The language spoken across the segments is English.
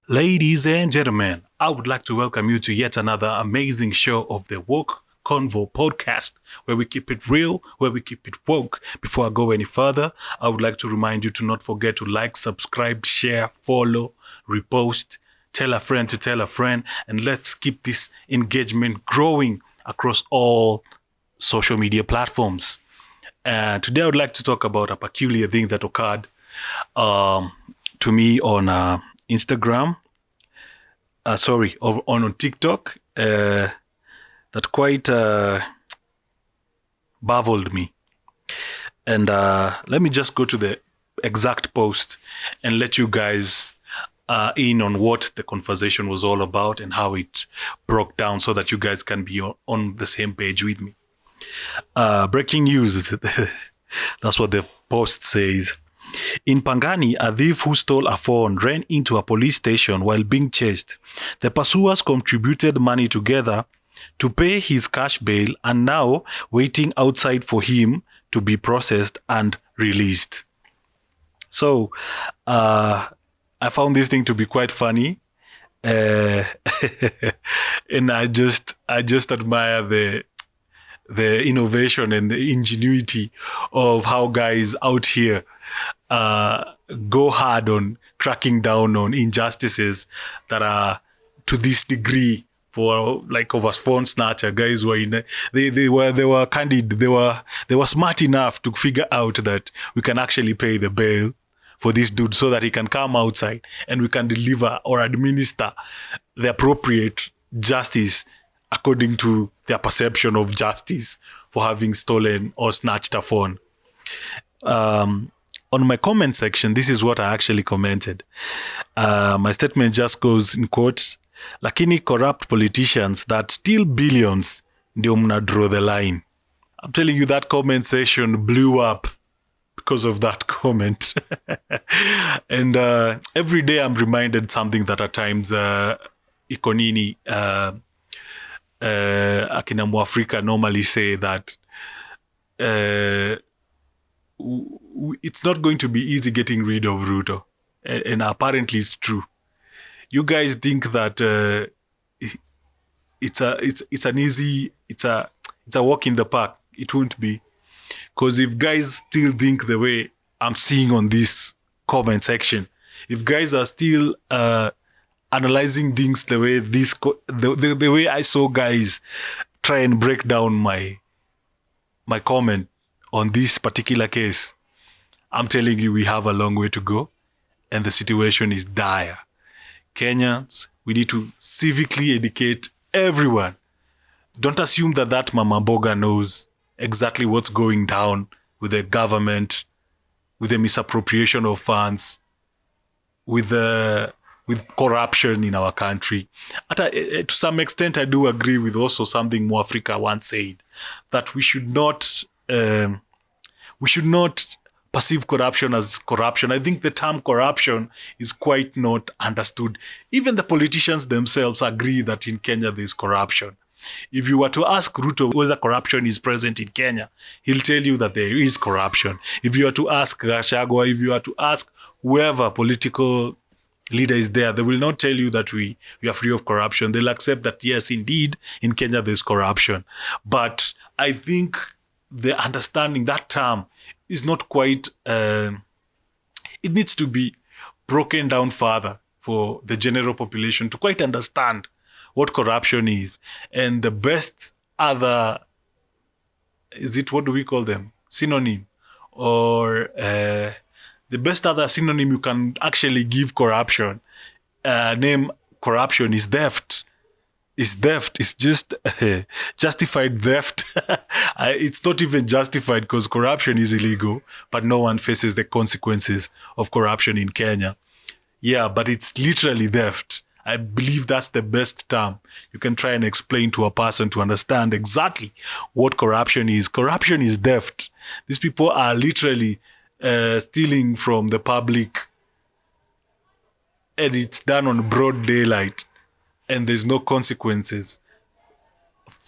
Ladies and gentlemen, I would like to welcome you to yet another amazing show of the Woke Convo Podcast, where we keep it real, where we keep it woke. Before I go any further, I would like to remind you to not forget to like, subscribe, share, follow, repost, tell a friend to tell a friend, and let's keep this engagement growing across all social media platforms. Today, I would like to talk about a peculiar thing that occurred to me on Instagram. On TikTok. That quite baffled me. And let me just go to the exact post and let you guys in on what the conversation was all about and how it broke down so that you guys can be on the same page with me. Breaking news. That's what the post says. In Pangani, a thief who stole a phone ran into a police station while being chased. The pursuers contributed money together to pay his cash bail and now waiting outside for him to be processed and released. So, I found this thing to be quite funny. And I just admire the innovation and the ingenuity of how guys out here go hard on cracking down on injustices that are to this degree. For like over phone snatcher, guys were they were candid. They were smart enough to figure out that we can actually pay the bail for this dude so that he can come outside and we can deliver or administer the appropriate justice according to their perception of justice for having stolen or snatched a phone. On my comment section, this is what I actually commented. My statement just goes in quotes, lakini corrupt politicians that steal billions, ndio mna draw the line. I'm telling you, that comment section blew up because of that comment. And every day I'm reminded something that at times Ikonini, akina Mwafrika normally say that it's not going to be easy getting rid of Ruto. And apparently it's true. You guys think that it's a walk in the park. It won't be. Because if guys still think the way I'm seeing on this comment section, if guys are still analyzing things the way the way I saw guys try and break down my comment on this particular case, I'm telling you, we have a long way to go and the situation is dire. Kenyans, we need to civically educate everyone. Don't assume that Mama Boga knows exactly what's going down with the government, with the misappropriation of funds, with corruption in our country. To some extent, I do agree with also something Mwafrika once said, that we should not perceive corruption as corruption. I think the term corruption is quite not understood. Even the politicians themselves agree that in Kenya there is corruption. If you were to ask Ruto whether corruption is present in Kenya, he'll tell you that there is corruption. If you were to ask Gachagua, if you were to ask whoever political leader is there, they will not tell you that we are free of corruption. They'll accept that, yes, indeed, in Kenya there's corruption. But I think the understanding that term is not quite, it needs to be broken down further for the general population to quite understand what corruption is. And the best other, what do we call them? Synonym. Or the best other synonym you can actually give corruption, name corruption is theft. It's just justified theft. It's not even justified because corruption is illegal, but no one faces the consequences of corruption in Kenya. Yeah, but it's literally theft. I believe that's the best term you can try and explain to a person to understand exactly what corruption is. Corruption is theft. These people are literally stealing from the public, and it's done on broad daylight. And there's no consequences.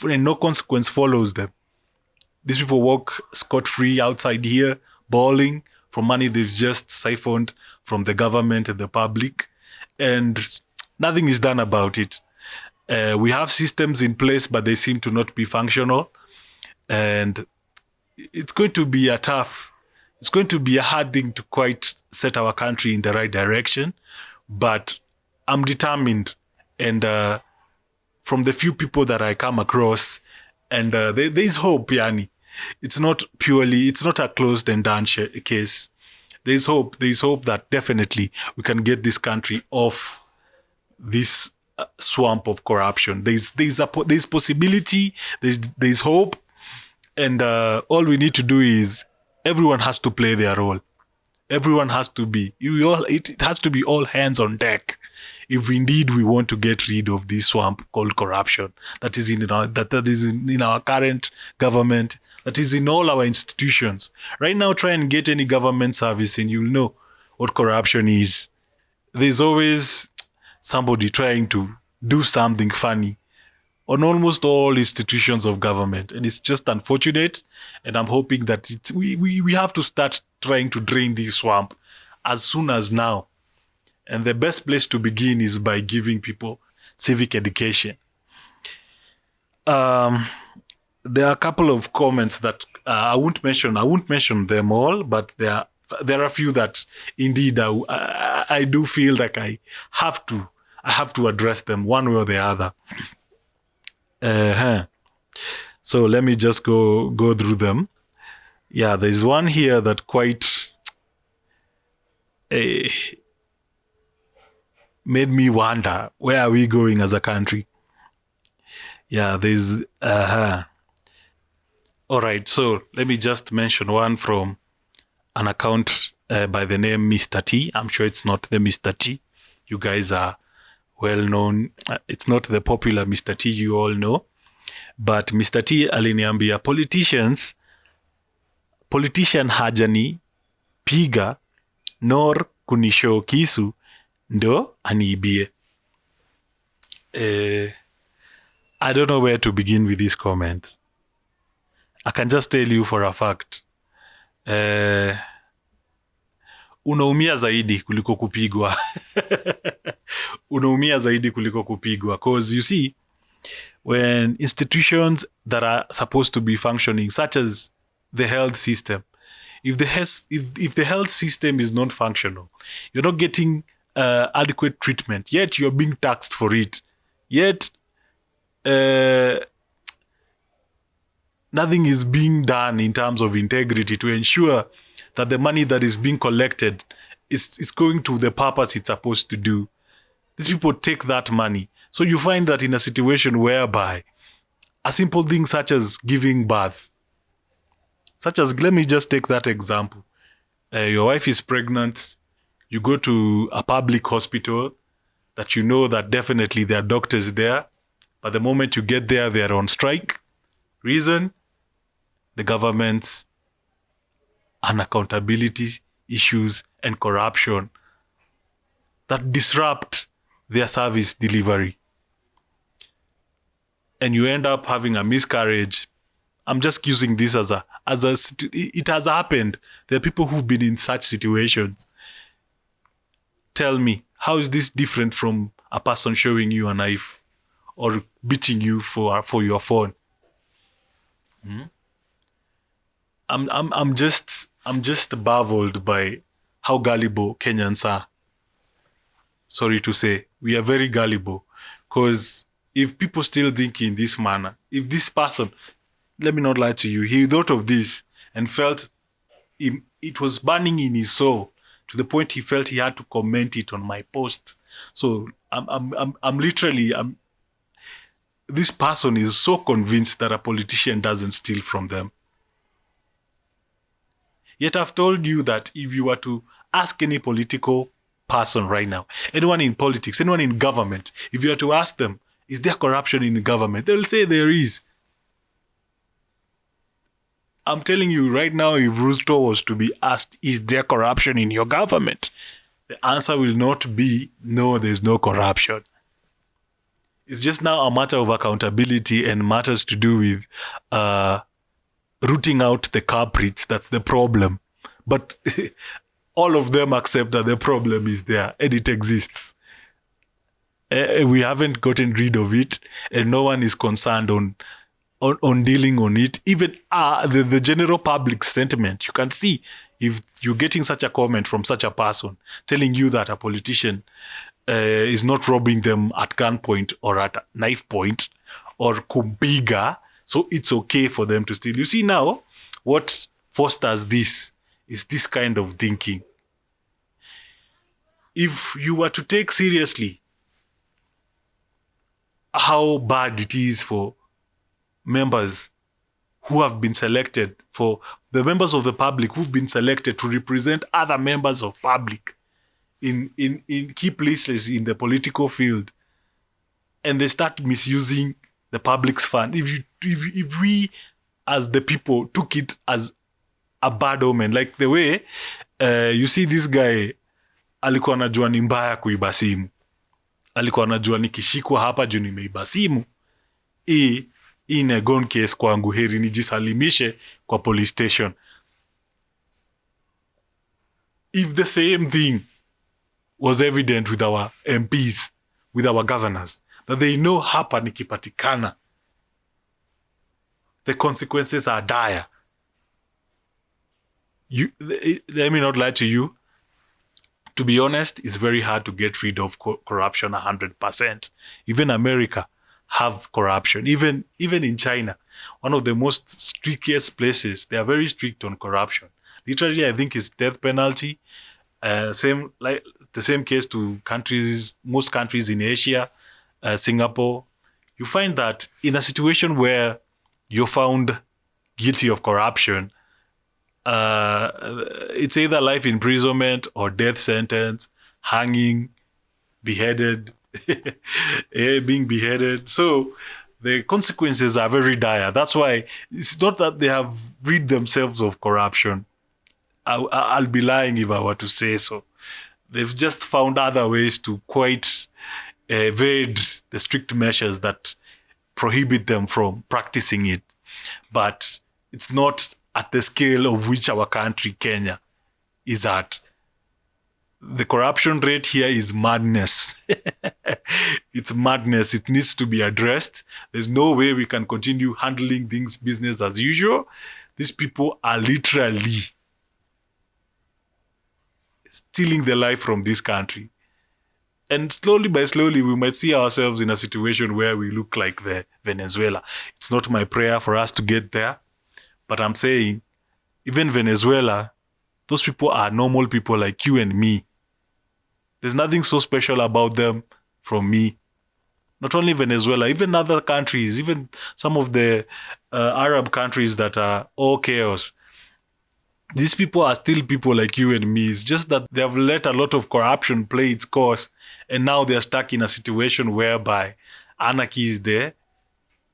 And no consequence follows them. These people walk scot-free outside here, balling for money they've just siphoned from the government and the public. And Nothing is done about it. We have systems in place, but they seem to not be functional. And it's going to be a hard thing to quite set our country in the right direction. But I'm determined. And from the few people that I come across, and there's hope, Yani. It's not a closed and done case. There's hope that definitely we can get this country off this swamp of corruption. There's possibility, there's hope, and all we need to do is everyone has to play their role. Everyone has to be it has to be all hands on deck if indeed we want to get rid of this swamp called corruption that is in our current government, that is in all our institutions. Right now, try and get any government service and you'll know what corruption is. There's always somebody trying to do something funny on almost all institutions of government, and it's just unfortunate. And I'm hoping that we have to start trying to drain this swamp as soon as now. And the best place to begin is by giving people civic education. There are a couple of comments that I won't mention them all, but there are a few that indeed I do feel like I have to address them one way or the other. So let me just go through them. Yeah, there's one here that quite made me wonder, where are we going as a country? Yeah, there's all right, so let me just mention one from an account by the name Mr. T. I'm sure it's not the Mr. T. You guys are well known. It's not the popular Mr. T you all know. But Mr. T aliniambia politician hajani piga nor kunisho kisu ndo aniibie. I don't know where to begin with these comments. I can just tell you for a fact. Unaumia zaidi kuliko kupigwa. Unaumia zaidi kuliko kupigwa. Because you see, when institutions that are supposed to be functioning, such as the health system, if the health system is not functional, you're not getting adequate treatment, yet you're being taxed for it, yet nothing is being done in terms of integrity to ensure that the money that is being collected is going to the purpose it's supposed to do. These people take that money. So you find that in a situation whereby a simple thing such as giving birth, let me just take that example. Your wife is pregnant. You go to a public hospital that you know that definitely there are doctors there. But the moment you get there, they are on strike. Reason? The government's unaccountability issues and corruption that disrupt their service delivery. And you end up having a miscarriage. I'm just using this it has happened. There are people who've been in such situations. Tell me, how is this different from a person showing you a knife or beating you for your phone? I'm just baffled by how gullible Kenyans are. Sorry to say, we are very gullible. Because if people still think in this manner, if this person, let me not lie to you, he thought of this and felt it was burning in his soul to the point he felt he had to comment it on my post. So I'm literally this person is so convinced that a politician doesn't steal from them. Yet I've told you that if you were to ask any political person right now, anyone in politics, anyone in government, if you were to ask them, is there corruption in the government? They'll say there is. I'm telling you right now, if Ruto was to be asked, is there corruption in your government? The answer will not be, no, there's no corruption. It's just now a matter of accountability and matters to do with rooting out the culprits. That's the problem. But all of them accept that the problem is there and it exists. We haven't gotten rid of it, and no one is concerned on dealing on it. Even the general public sentiment, you can see if you're getting such a comment from such a person telling you that a politician is not robbing them at gunpoint or at knife point or kumpiga, so it's okay for them to steal. You see now, what fosters this is this kind of thinking. If you were to take seriously how bad it is for members who have been selected, for the members of the public who've been selected to represent other members of public in key places in the political field, and they start misusing the public's fund. If we as the people took it as a bad omen, like the way you see this guy alikuwa anajua ni mbaya kuiba simu, alikuwa anajua nikishikwa hapa juu nimeiba simu, hii ni gone case kwangu, heri nijisalimishe kwa police station. If the same thing was evident with our MPs, with our governors, that they know hapa nikipatikana, the consequences are dire. Let me not lie to you. To be honest, it's very hard to get rid of corruption 100%. Even America have corruption. Even in China, one of the most strictest places, they are very strict on corruption. Literally, I think it's death penalty. Same like the same case to most countries in Asia, Singapore. You find that in a situation where you're found guilty of corruption, it's either life imprisonment or death sentence, hanging, beheaded, being beheaded. So the consequences are very dire. That's why it's not that they have rid themselves of corruption. I'll be lying if I were to say so. They've just found other ways to quite evade the strict measures that prohibit them from practicing it. But it's not at the scale of which our country, Kenya, is at. The corruption rate here is madness. It's madness. It needs to be addressed. There's no way we can continue handling things business as usual. These people are literally stealing the life from this country. And slowly by slowly, we might see ourselves in a situation where we look like the Venezuela. It's not my prayer for us to get there. But I'm saying, even Venezuela, those people are normal people like you and me. There's nothing so special about them from me. Not only Venezuela, even other countries, even some of the Arab countries that are all chaos. These people are still people like you and me. It's just that they have let a lot of corruption play its course. And now they're stuck in a situation whereby anarchy is there.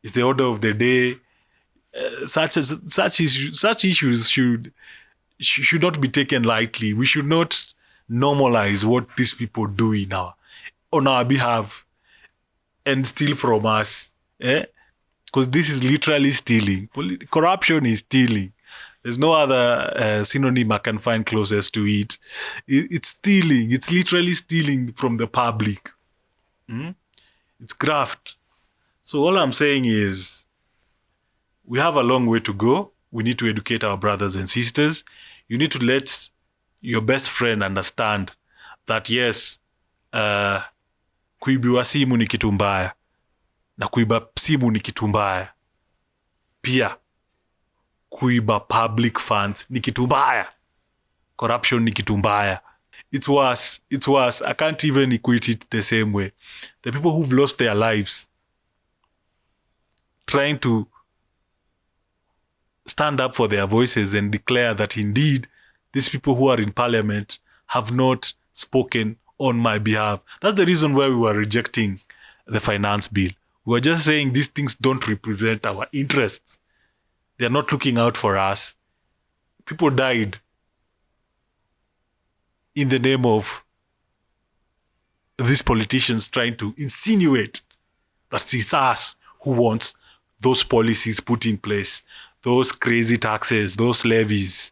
It's the order of the day. Such issues should not be taken lightly. We should not normalize what these people do on our behalf and steal from us. Because this is literally stealing. Corruption is stealing. There's no other synonym I can find closest to it. It's stealing. It's literally stealing from the public. It's graft. So all I'm saying is, we have a long way to go. We need to educate our brothers and sisters. You need to let your best friend understand that yes, kuibiwa simu ni kitu mbaya. Na kuiba simu ni kitu mbaya. Pia, kuiba public funds ni kitu mbaya. Corruption ni kitu mbaya. It's worse. It's worse. I can't even equate it the same way. The people who've lost their lives trying to stand up for their voices and declare that indeed these people who are in parliament have not spoken on my behalf. That's the reason why we were rejecting the finance bill. We were just saying these things don't represent our interests. They're not looking out for us. People died in the name of these politicians trying to insinuate that it's us who wants those policies put in place. Those crazy taxes, those levies.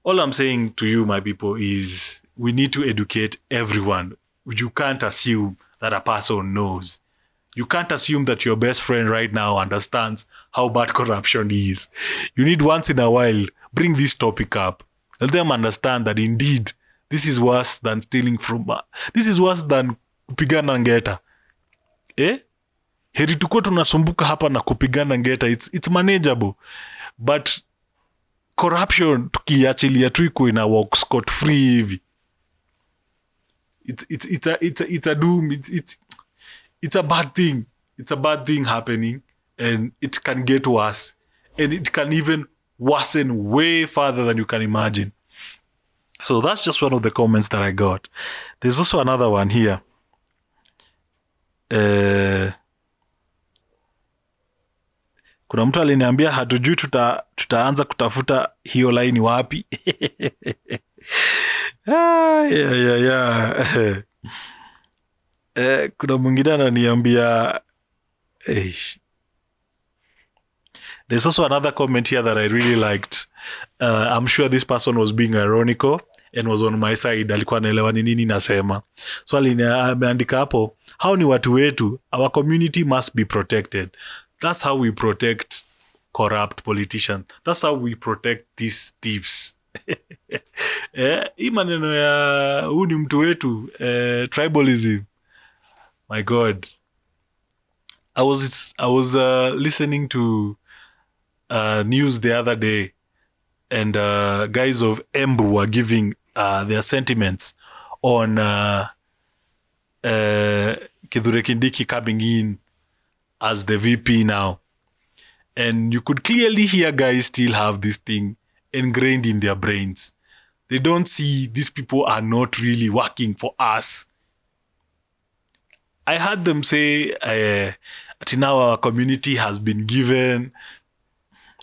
All I'm saying to you, my people, is we need to educate everyone. You can't assume that a person knows. You can't assume that your best friend right now understands how bad corruption is. You need once in a while, bring this topic up. Let them understand that indeed, this is worse than stealing from... This is worse than kupigana ngeta. Heri tuko tunasumbuka hapa na kupigana ngeta. It's manageable. But corruption, tukiachilia tu iko ina walk scot free hivi. It's a doom. It's a bad thing. It's a bad thing happening, and it can get worse. And it can even worsen way further than you can imagine. So that's just one of the comments that I got. There's also another one here. Kuna mtu aliniambia hatujui tutaanza kutafuta hiyo line wapi. Yeah. Kuna mwingine ananiambia there's also another comment here that I really liked. I'm sure this person was being ironical and was on my side. Alikuwa anaelewa ni nini nasema. So ameandika hapo, hao ni watu wetu, our community must be protected. That's how we protect corrupt politicians. That's how we protect these thieves. Hii maneno ya huu ni mtu wetu, tribalism. My God. I was listening to news the other day, and guys of Embu were giving their sentiments on Kithure Kindiki coming in as the VP now. And you could clearly hear guys still have this thing ingrained in their brains. They don't see these people are not really working for us. I heard them say, now our community has been given,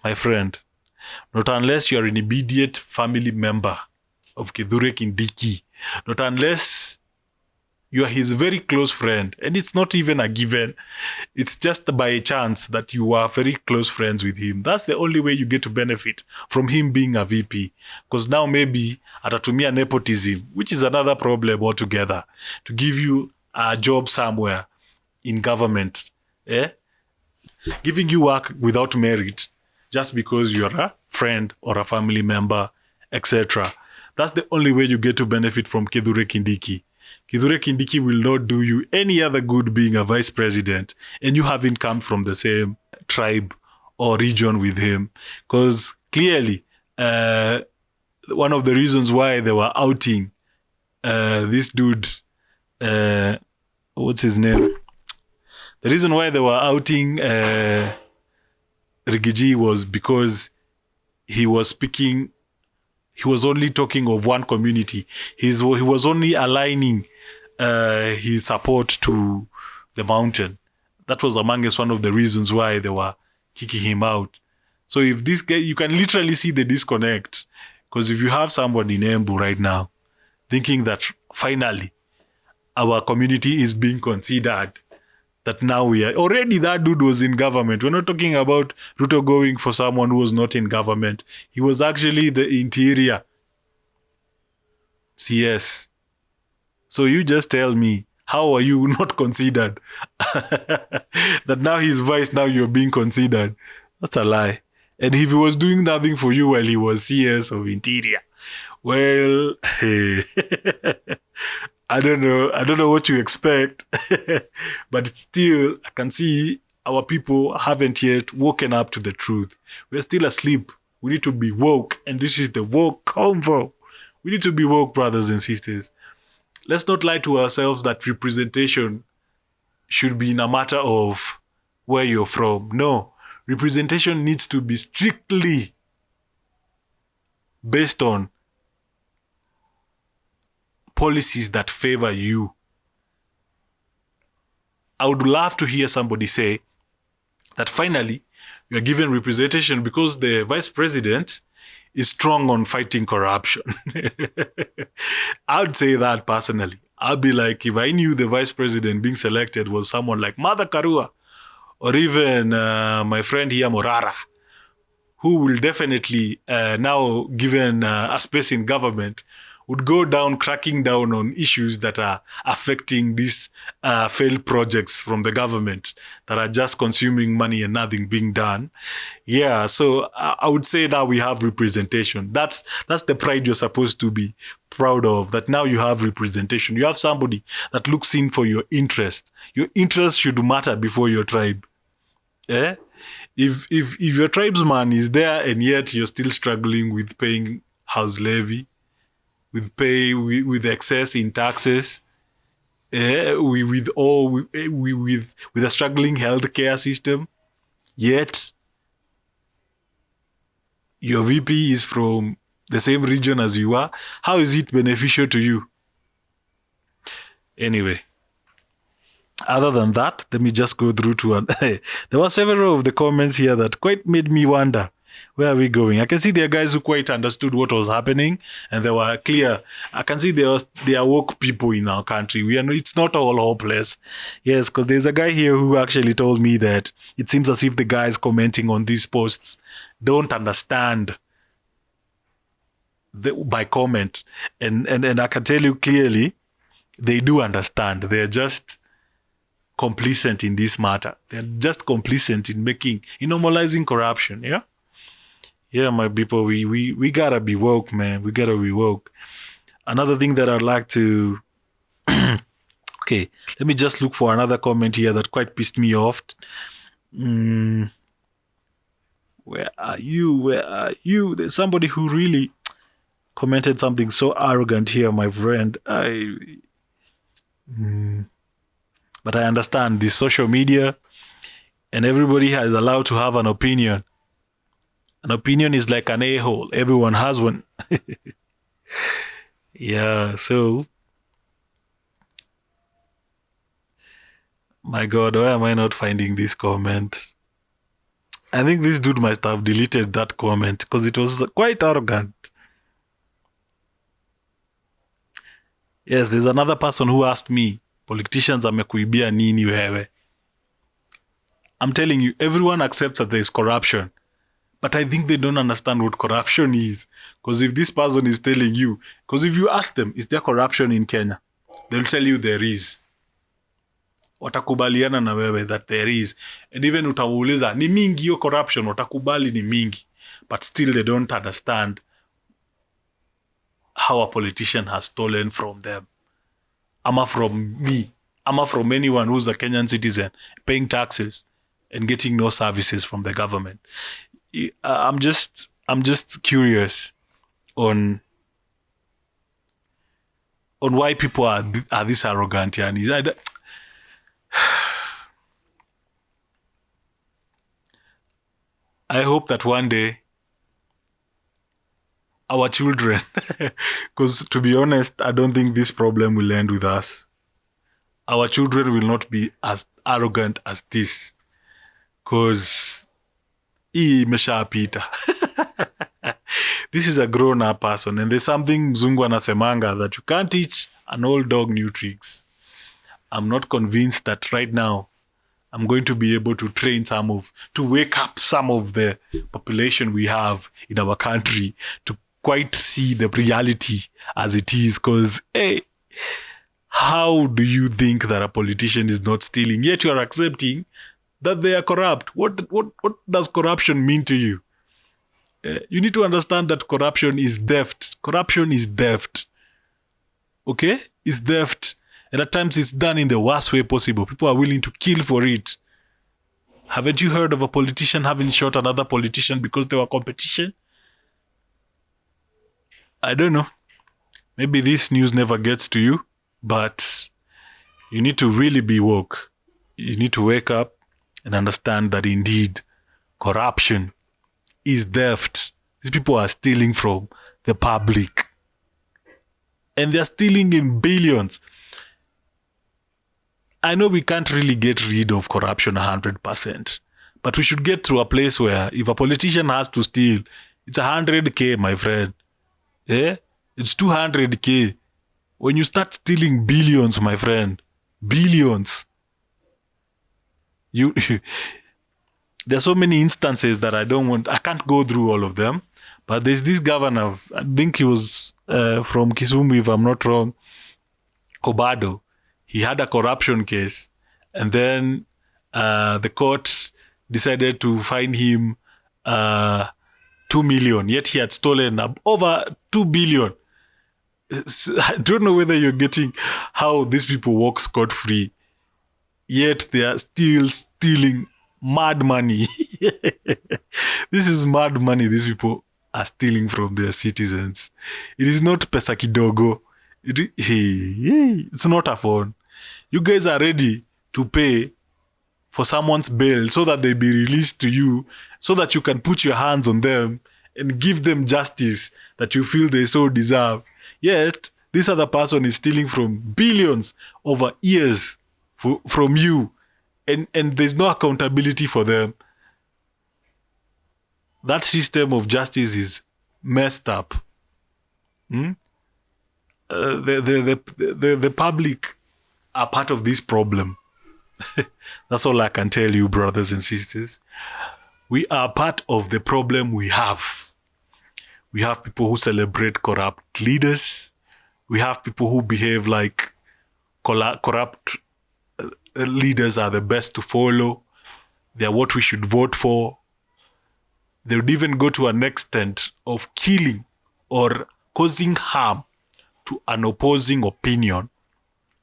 my friend, not unless you're an immediate family member of Kithure Kindiki, not unless you are his very close friend, and it's not even a given, it's just by chance that you are very close friends with him. That's the only way you get to benefit from him being a VP. Because now maybe atatumia nepotism, which is another problem altogether, to give you a job somewhere in government, giving you work without merit just because you're a friend or a family member, etc. That's the only way you get to benefit from Kithure Kindiki. Kithure Kindiki will not do you any other good being a vice president, and you haven't come from the same tribe or region with him. Because clearly, one of the reasons why they were outing this dude, what's his name? The reason why they were outing Rigiji was because he was only talking of one community. He was only aligning his support to the mountain. That was amongst one of the reasons why they were kicking him out. So if this guy, you can literally see the disconnect. Because if you have somebody in Embu right now thinking that finally our community is being considered, that now we are... Already that dude was in government. We're not talking about Ruto going for someone who was not in government. He was actually the interior CS. So you just tell me, how are you not considered? That now he's vice, now you're being considered. That's a lie. And if he was doing nothing for you while he was CS of interior, well, I don't know what you expect. But still, I can see our people haven't yet woken up to the truth. We're still asleep. We need to be woke. And this is the Woke Convo. We need to be woke, brothers and sisters. Let's not lie to ourselves that representation should be in a matter of where you're from. No. Representation needs to be strictly based on policies that favor you. I would love to hear somebody say that finally you are given representation because the vice president is strong on fighting corruption. I would say that personally. I'd be like, if I knew the vice president being selected was someone like Mother Karua, or even my friend here, Morara, who will definitely, now given a space in government, would go down, cracking down on issues that are affecting these failed projects from the government that are just consuming money and nothing being done. Yeah, so I would say now we have representation. That's the pride you're supposed to be proud of, that now you have representation. You have somebody that looks in for your interest. Your interest should matter before your tribe. Eh? If your tribesman is there and yet you're still struggling with paying house levy, with excess in taxes, with a struggling healthcare system, yet your VP is from the same region as you are, how is it beneficial to you? Anyway, other than that, let me just go through to there were several of the comments here that quite made me wonder, where are we going? I can see there are guys who quite understood what was happening and they were clear. I can see there are woke people in our country. It's not all hopeless. Yes, because there's a guy here who actually told me that it seems as if the guys commenting on these posts don't understand by comment. And I can tell you clearly, they do understand. They're just complacent in this matter. They're just complacent in normalizing corruption. Yeah. Yeah, my people, we gotta be woke, man. We gotta be woke. Another thing that I'd like to okay, let me just look for another comment here that quite pissed me off. Where are you? Where are you? There's somebody who really commented something so arrogant here, my friend. But I understand this social media and everybody is allowed to have an opinion. An opinion is like an a-hole. Everyone has one. Yeah, so my God, why am I not finding this comment? I think this dude must have deleted that comment because it was quite arrogant. Yes, there's another person who asked me, politicians amekuibia nini wewe? I'm telling you, everyone accepts that there is corruption. But I think they don't understand what corruption is. Because if this person is telling you, because if you ask them, is there corruption in Kenya? They'll tell you there is. Watakubaliana na wewe that there is. And even utawuliza, ni mingi yo corruption, watakubali ni mingi. But still they don't understand how a politician has stolen from them. Ama from me. Ama from anyone who's a Kenyan citizen, paying taxes and getting no services from the government. I'm just curious on why people are this arrogant. And I hope that one day our children, because to be honest, I don't think this problem will end with us. Our children will not be as arrogant as this, because imeshapita. This is a grown-up person, and there's something mzungu anasemanga that you can't teach an old dog new tricks. I'm not convinced that right now I'm going to be able to to wake up some of the population we have in our country to quite see the reality as it is. Because, hey, how do you think that a politician is not stealing, yet you are accepting that they are corrupt? What does corruption mean to you? You need to understand that corruption is theft. Corruption is theft. Okay? It's theft. And at times it's done in the worst way possible. People are willing to kill for it. Haven't you heard of a politician having shot another politician because they were competition? I don't know. Maybe this news never gets to you, but you need to really be woke. You need to wake up and understand that indeed corruption is theft. These people are stealing from the public. And they're stealing in billions. I know we can't really get rid of corruption 100%. But we should get to a place where if a politician has to steal, it's 100K, my friend. Yeah? It's 200K. When you start stealing billions, my friend, billions, There's so many instances that I can't go through all of them. But there's this governor, I think he was from Kisumu, if I'm not wrong, Kobado. He had a corruption case, and then the court decided to fine him 2 million, yet he had stolen over 2 billion. I don't know whether you're getting how these people walk scot-free, yet they are still stealing mad money. This is mad money these people are stealing from their citizens. It is not pesa kidogo. It's not a phone. You guys are ready to pay for someone's bail so that they be released to you, so that you can put your hands on them and give them justice that you feel they so deserve. Yet, this other person is stealing from billions over years from you, and there's no accountability for them. That system of justice is messed up. The public are part of this problem. That's all I can tell you, brothers and sisters. We are part of the problem we have. We have people who celebrate corrupt leaders. We have people who behave like corrupt leaders are the best to follow. They are what we should vote for. They would even go to an extent of killing or causing harm to an opposing opinion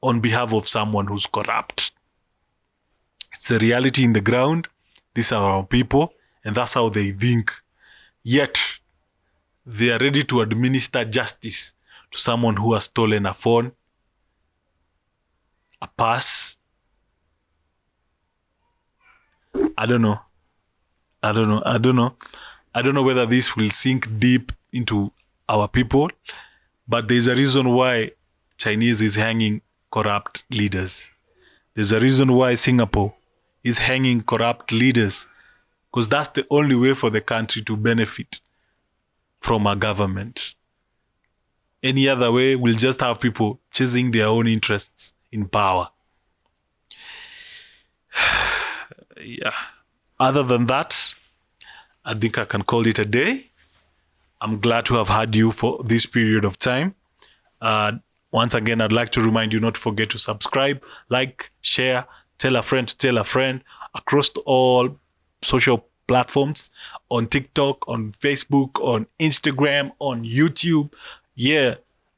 on behalf of someone who's corrupt. It's the reality in the ground. These are our people, and that's how they think. Yet, they are ready to administer justice to someone who has stolen a phone, a purse. I don't know whether this will sink deep into our people, but there's a reason why Chinese is hanging corrupt leaders. There's a reason why Singapore is hanging corrupt leaders, because that's the only way for the country to benefit from a government. Any other way will just have people chasing their own interests in power. Yeah. Other than that, I think I can call it a day. I'm glad to have had you for this period of time. Once again, I'd like to remind you not to forget to subscribe, like, share, tell a friend to tell a friend across all social platforms, on TikTok, on Facebook, on Instagram, on YouTube. Yeah,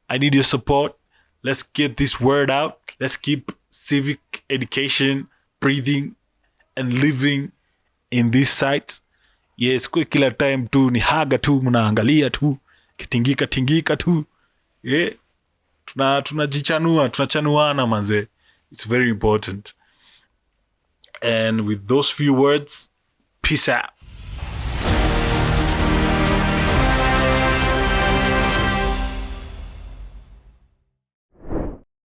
I need your support. Let's get this word out. Let's keep civic education breathing and living in these sites. Yes, kwa kila time tu ni haga tu, mnaangalia tu, kitingika tu. Yeah, tunachanuana manze. It's very important. And with those few words, peace out.